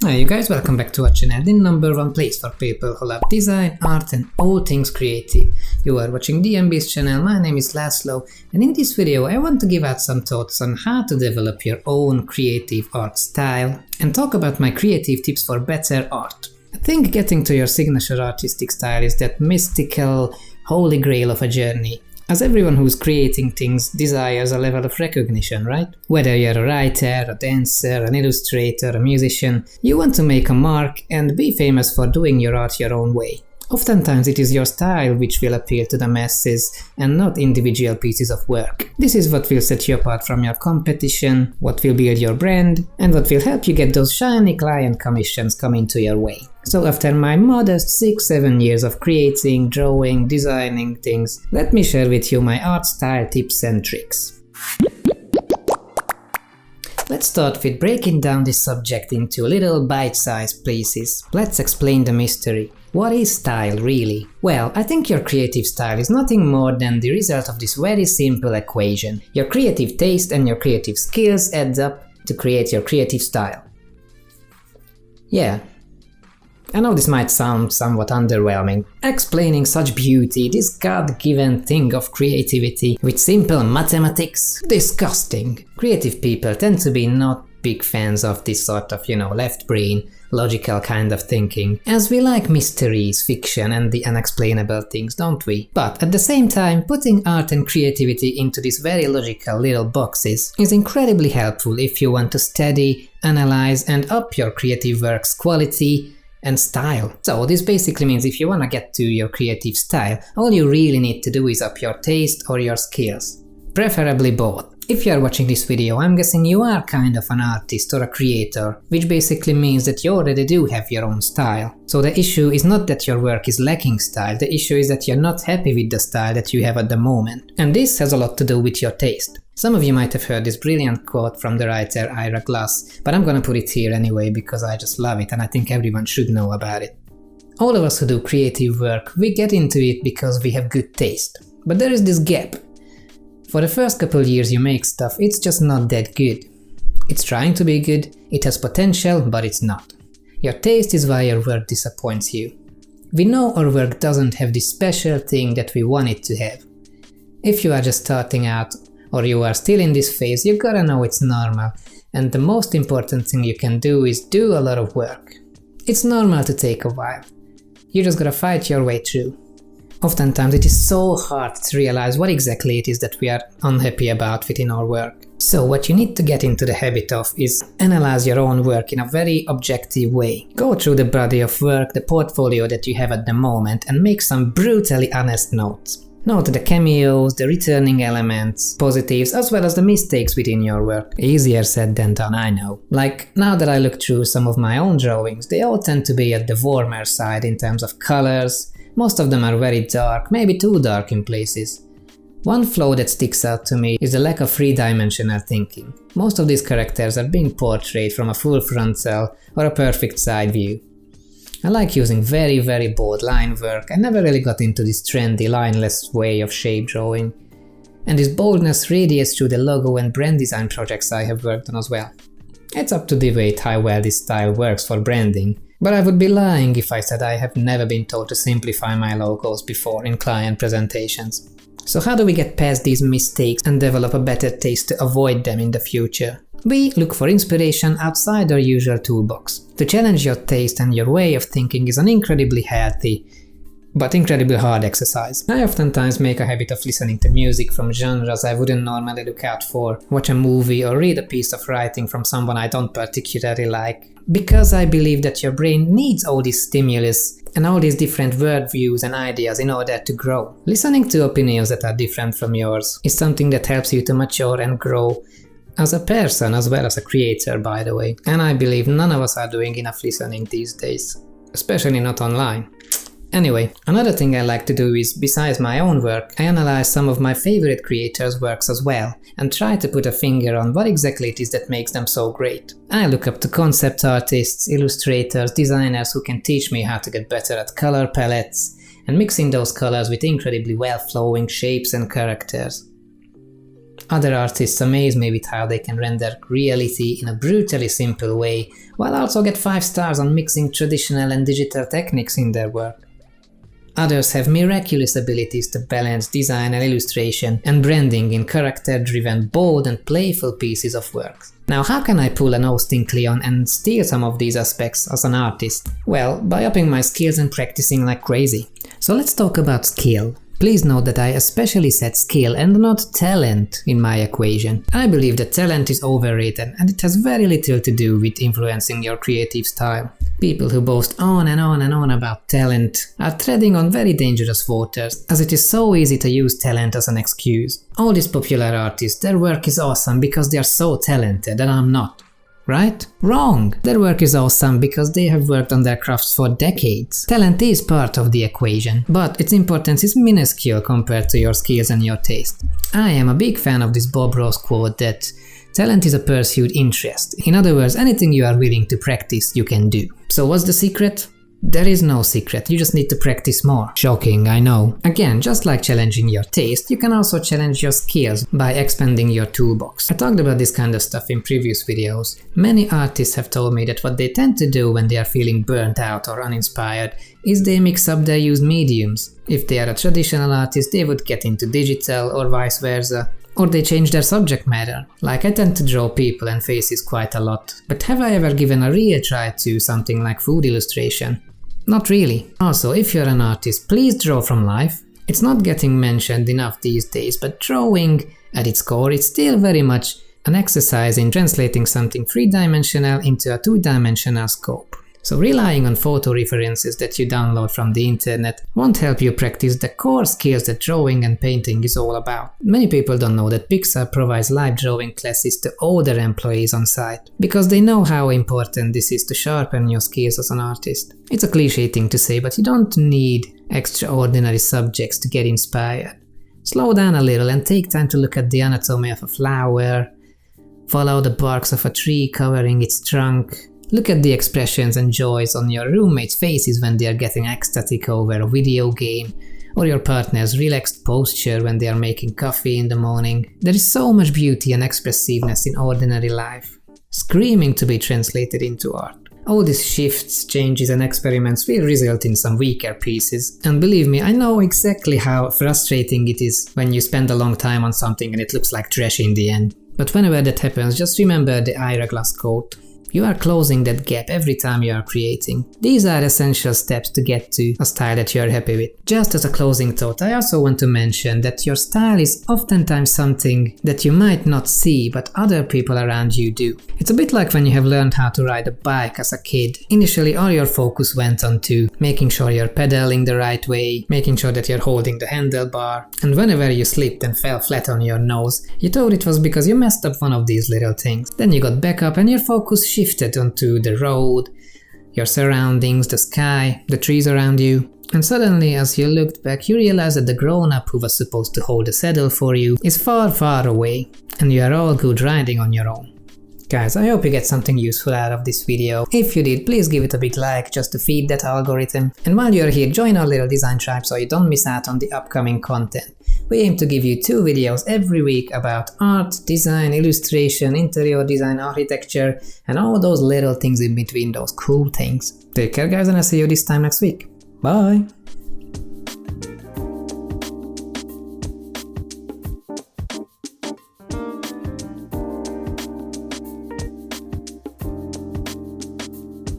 Hi you guys, welcome back to our channel, the #1 place for people who love design, art and all things creative. You are watching DMB's channel, my name is Laszlo, and in this video I want to give out some thoughts on how to develop your own creative art style and talk about my creative tips for better art. I think getting to your signature artistic style is that mystical holy grail of a journey, as everyone who's creating things desires a level of recognition, right? Whether you're a writer, a dancer, an illustrator, a musician, you want to make a mark and be famous for doing your art your own way. Oftentimes it is your style which will appeal to the masses and not individual pieces of work. This is what will set you apart from your competition, what will build your brand, and what will help you get those shiny client commissions coming to your way. So after my modest 6-7 years of creating, drawing, designing things, let me share with you my art style tips and tricks. Let's start with breaking down this subject into little bite-sized pieces. Let's explain the mystery. What is style really? Well, I think your creative style is nothing more than the result of this very simple equation. Your creative taste and your creative skills adds up to create your creative style. Yeah. I know this might sound somewhat underwhelming, explaining such beauty, this God-given thing of creativity, with simple mathematics. Disgusting. Creative people tend to be not big fans of this sort of, left brain, logical kind of thinking, as we like mysteries, fiction and the unexplainable things, don't we? But at the same time, putting art and creativity into these very logical little boxes is incredibly helpful if you want to study, analyze and up your creative work's quality and style. So this basically means if you want to get to your creative style, all you really need to do is up your taste or your skills. Preferably both. If you are watching this video, I'm guessing you are kind of an artist or a creator, which basically means that you already do have your own style. So the issue is not that your work is lacking style, the issue is that you're not happy with the style that you have at the moment. And this has a lot to do with your taste. Some of you might have heard this brilliant quote from the writer Ira Glass, but I'm gonna put it here anyway because I just love it and I think everyone should know about it. All of us who do creative work, we get into it because we have good taste. But there is this gap. For the first couple years you make stuff, it's just not that good. It's trying to be good, it has potential, but it's not. Your taste is why your work disappoints you. We know our work doesn't have this special thing that we want it to have. If you are just starting out, or you are still in this phase, you gotta know it's normal, and the most important thing you can do is do a lot of work. It's normal to take a while. You just gotta fight your way through. Oftentimes it is so hard to realize what exactly it is that we are unhappy about within our work. So what you need to get into the habit of is analyze your own work in a very objective way. Go through the body of work, the portfolio that you have at the moment, and make some brutally honest notes. Note the cameos, the returning elements, positives, as well as the mistakes within your work. Easier said than done, I know. Like, now that I look through some of my own drawings, they all tend to be at the warmer side in terms of colors. Most of them are very dark, maybe too dark in places. One flaw that sticks out to me is the lack of three-dimensional thinking. Most of these characters are being portrayed from a full frontal or a perfect side view. I like using very bold line work. I never really got into this trendy lineless way of shape drawing. And this boldness radiates through the logo and brand design projects I have worked on as well. It's up to debate how well this style works for branding, but I would be lying if I said I have never been told to simplify my logos before in client presentations. So how do we get past these mistakes and develop a better taste to avoid them in the future? We look for inspiration outside our usual toolbox. To challenge your taste and your way of thinking is an incredibly healthy, but incredibly hard exercise. I oftentimes make a habit of listening to music from genres I wouldn't normally look out for, watch a movie or read a piece of writing from someone I don't particularly like, because I believe that your brain needs all this stimulus and all these different worldviews and ideas in order to grow. Listening to opinions that are different from yours is something that helps you to mature and grow as a person as well as a creator, by the way. And I believe none of us are doing enough listening these days, especially not online. Anyway, another thing I like to do is, besides my own work, I analyze some of my favorite creators' works as well, and try to put a finger on what exactly it is that makes them so great. I look up to concept artists, illustrators, designers who can teach me how to get better at color palettes, and mixing those colors with incredibly well-flowing shapes and characters. Other artists amaze me with how they can render reality in a brutally simple way, while also get 5 stars on mixing traditional and digital techniques in their work. Others have miraculous abilities to balance design and illustration and branding in character-driven, bold and playful pieces of work. Now, how can I pull an Austin Kleon and steal some of these aspects as an artist? Well, by upping my skills and practicing like crazy. So let's talk about skill. Please note that I especially said skill and not talent in my equation. I believe that talent is overrated and it has very little to do with influencing your creative style. People who boast on and on and on about talent are treading on very dangerous waters, as it is so easy to use talent as an excuse. All these popular artists, their work is awesome because they are so talented and I'm not. Right? Wrong! Their work is awesome because they have worked on their crafts for decades. Talent is part of the equation, but its importance is minuscule compared to your skills and your taste. I am a big fan of this Bob Ross quote that talent is a pursued interest. In other words, anything you are willing to practice, you can do. So what's the secret? There is no secret, you just need to practice more. Shocking, I know. Again, just like challenging your taste, you can also challenge your skills by expanding your toolbox. I talked about this kind of stuff in previous videos. Many artists have told me that what they tend to do when they are feeling burnt out or uninspired is they mix up their used mediums. If they are a traditional artist, they would get into digital or vice versa. Or they change their subject matter. Like I tend to draw people and faces quite a lot. But have I ever given a real try to something like food illustration? Not really. Also, if you're an artist, please draw from life. It's not getting mentioned enough these days, but drawing, at its core, it's still very much an exercise in translating something three-dimensional into a two-dimensional scope. So relying on photo references that you download from the internet won't help you practice the core skills that drawing and painting is all about. Many people don't know that Pixar provides live drawing classes to all their employees on site, because they know how important this is to sharpen your skills as an artist. It's a cliche thing to say, but you don't need extraordinary subjects to get inspired. Slow down a little and take time to look at the anatomy of a flower, follow the barks of a tree covering its trunk. Look at the expressions and joys on your roommates' faces when they are getting ecstatic over a video game, or your partner's relaxed posture when they are making coffee in the morning. There is so much beauty and expressiveness in ordinary life, screaming to be translated into art. All these shifts, changes and experiments will result in some weaker pieces, and believe me, I know exactly how frustrating it is when you spend a long time on something and it looks like trash in the end. But whenever that happens, just remember the Ira Glass quote. You are closing that gap every time you are creating. These are essential steps to get to a style that you are happy with. Just as a closing thought, I also want to mention that your style is oftentimes something that you might not see, but other people around you do. It's a bit like when you have learned how to ride a bike as a kid. Initially, all your focus went on to making sure you're pedaling the right way, making sure that you're holding the handlebar, and whenever you slipped and fell flat on your nose, you thought it was because you messed up one of these little things. Then you got back up and your focus shifted onto the road, your surroundings, the sky, the trees around you. And suddenly, as you looked back, you realized that the grown-up who was supposed to hold the saddle for you is far, far away, and you are all good riding on your own. Guys, I hope you get something useful out of this video. If you did, please give it a big like just to feed that algorithm. And while you're here, join our little design tribe so you don't miss out on the upcoming content. We aim to give you 2 videos every week about art, design, illustration, interior design, architecture, and all those little things in between those cool things. Take care guys, and I'll see you this time next week. Bye!